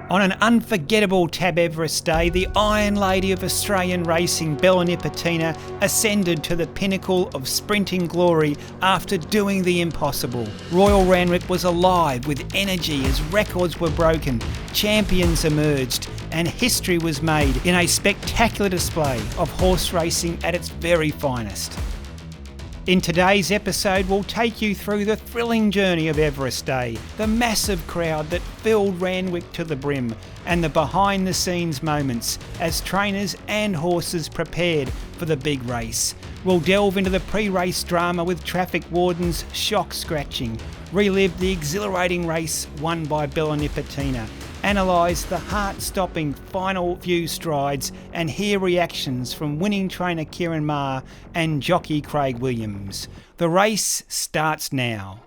On an unforgettable Tab Everest day, the Iron Lady of Australian racing, Bella Nipotina, ascended to the pinnacle of sprinting glory after doing the impossible. Royal Randwick was alive with energy as records were broken, champions emerged, and history was made in a spectacular display of horse racing at its very finest. In today's episode, we'll take you through the thrilling journey of Everest Day, the massive crowd that filled Randwick to the brim, and the behind-the-scenes moments as trainers and horses prepared for the big race. We'll delve into the pre-race drama with traffic wardens shock-scratching, relive the exhilarating race won by Bella Nipotina, analyse the heart-stopping final few strides and hear reactions from winning trainer Ciaron Maher and jockey Craig Williams. The race starts now.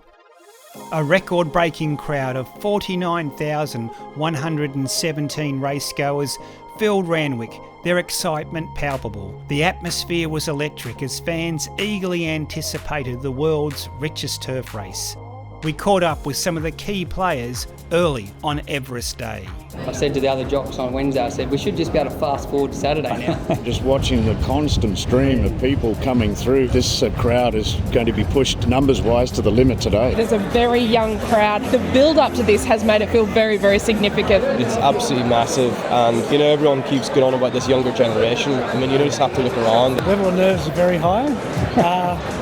A record-breaking crowd of 49,117 racegoers filled Randwick, their excitement palpable. The atmosphere was electric as fans eagerly anticipated the world's richest turf race. We caught up with some of the key players early on Everest Day. I said to the other jocks on Wednesday, I said, we should just be able to fast forward to Saturday now. Just watching the constant stream of people coming through, this crowd is going to be pushed numbers-wise to the limit today. There's a very young crowd. The build-up to this has made it feel very, very significant. It's absolutely massive, and everyone keeps going on about this younger generation. You just have to look around. The level of nerves are very high.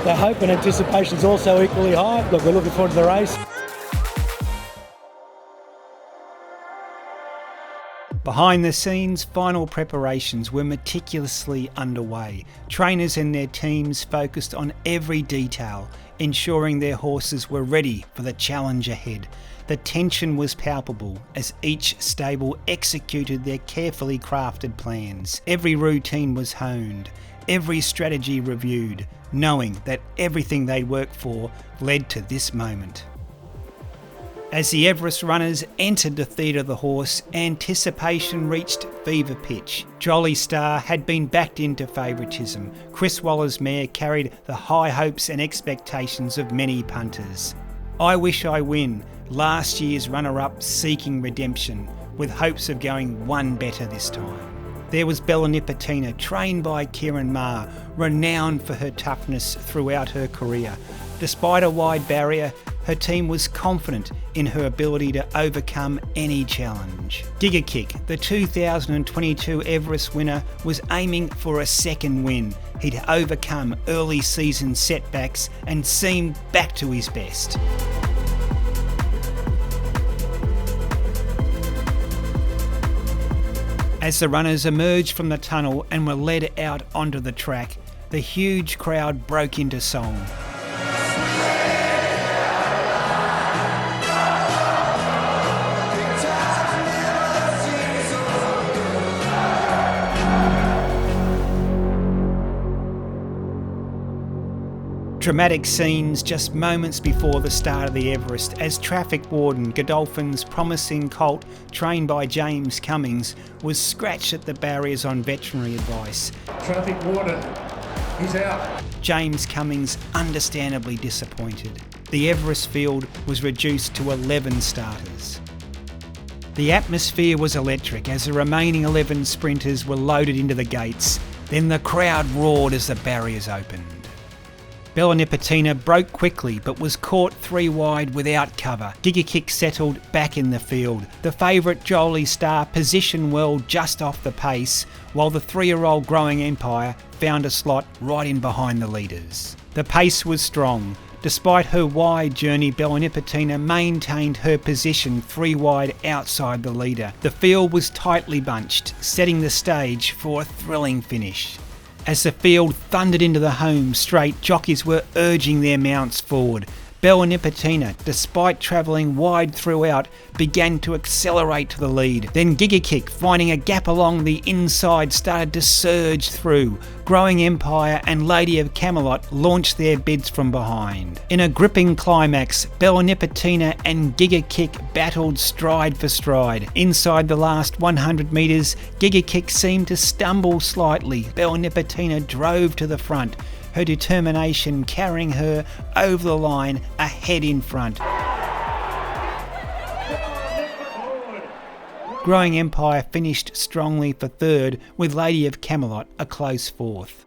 The hope and anticipation is also equally high. Look, we're looking forward to the race. Behind the scenes, final preparations were meticulously underway. Trainers and their teams focused on every detail, ensuring their horses were ready for the challenge ahead. The tension was palpable as each stable executed their carefully crafted plans. Every routine was honed, every strategy reviewed, knowing that everything they worked for led to this moment. As the Everest runners entered the theatre of the horse, anticipation reached fever pitch. Jolly Star had been backed into favouritism. Chris Waller's mare carried the high hopes and expectations of many punters. I Wish I Win, last year's runner-up seeking redemption, with hopes of going one better this time. There was Bella Nipotina, trained by Ciaron Maher, renowned for her toughness throughout her career. Despite a wide barrier, her team was confident in her ability to overcome any challenge. Giga Kick, the 2022 Everest winner, was aiming for a second win. He'd overcome early season setbacks and seemed back to his best. As the runners emerged from the tunnel and were led out onto the track, the huge crowd broke into song. Dramatic scenes just moments before the start of the Everest as traffic warden Godolphin's promising colt, trained by James Cummings, was scratched at the barriers on veterinary advice. Traffic warden, he's out. James Cummings understandably disappointed. The Everest field was reduced to 11 starters. The atmosphere was electric as the remaining 11 sprinters were loaded into the gates. Then the crowd roared as the barriers opened. Bella Nipotina broke quickly but was caught three wide without cover. Giga Kick settled back in the field. The favourite Jolly Star positioned well just off the pace, while the 3-year-old Growing Empire found a slot right in behind the leaders. The pace was strong. Despite her wide journey, Bella Nipotina maintained her position three wide outside the leader. The field was tightly bunched, setting the stage for a thrilling finish. As the field thundered into the home straight, jockeys were urging their mounts forward. Bella Nipotina, despite travelling wide throughout, began to accelerate to the lead. Then Giga Kick, finding a gap along the inside, started to surge through. Growing Empire and Lady of Camelot launched their bids from behind. In a gripping climax, Bella Nipotina and Giga Kick battled stride for stride. Inside the last 100 metres, Giga Kick seemed to stumble slightly. Bella Nipotina drove to the front, her determination carrying her over the line ahead in front. Growing Empire finished strongly for third, with Lady of Camelot a close fourth.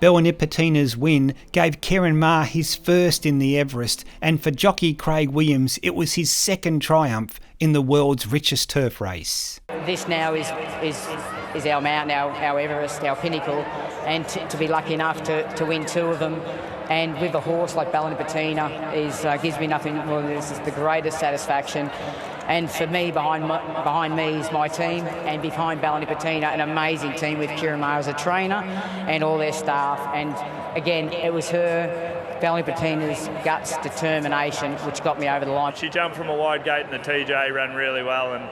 Bella Nipotina's win gave Kieran Maher his first in the Everest, and for jockey Craig Williams it was his second triumph in the world's richest turf race. This now is our mountain, our Everest, our pinnacle, and to be lucky enough to win two of them, and with a horse like Bella Nipotina gives me nothing more than this is the greatest satisfaction. And for me, behind me is my team, and behind Bella Nipotina, an amazing team with Kieran Maher as a trainer and all their staff. And again, it was her, Bella Nipotina's guts, determination, which got me over the line. She jumped from a wide gate in the TJ, ran really well, and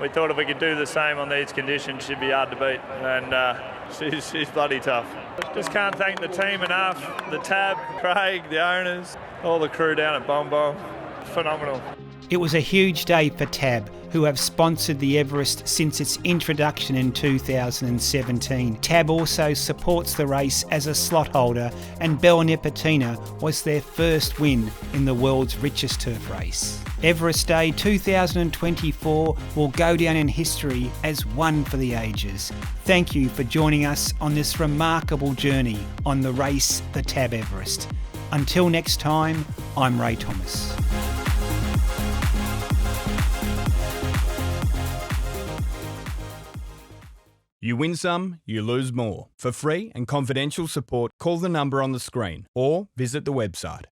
we thought if we could do the same on these conditions, she'd be hard to beat. And she's bloody tough. Just can't thank the team enough. The Tab, Craig, the owners, all the crew down at Bom Bom. Phenomenal. It was a huge day for Tab, who have sponsored the Everest since its introduction in 2017. Tab also supports the race as a slot holder, and Bella Nipotina was their first win in the world's richest turf race. Everest Day 2024 will go down in history as one for the ages. Thank you for joining us on this remarkable journey on the race, the Tab Everest. Until next time, I'm Ray Thomas. You win some, you lose more. For free and confidential support, call the number on the screen or visit the website.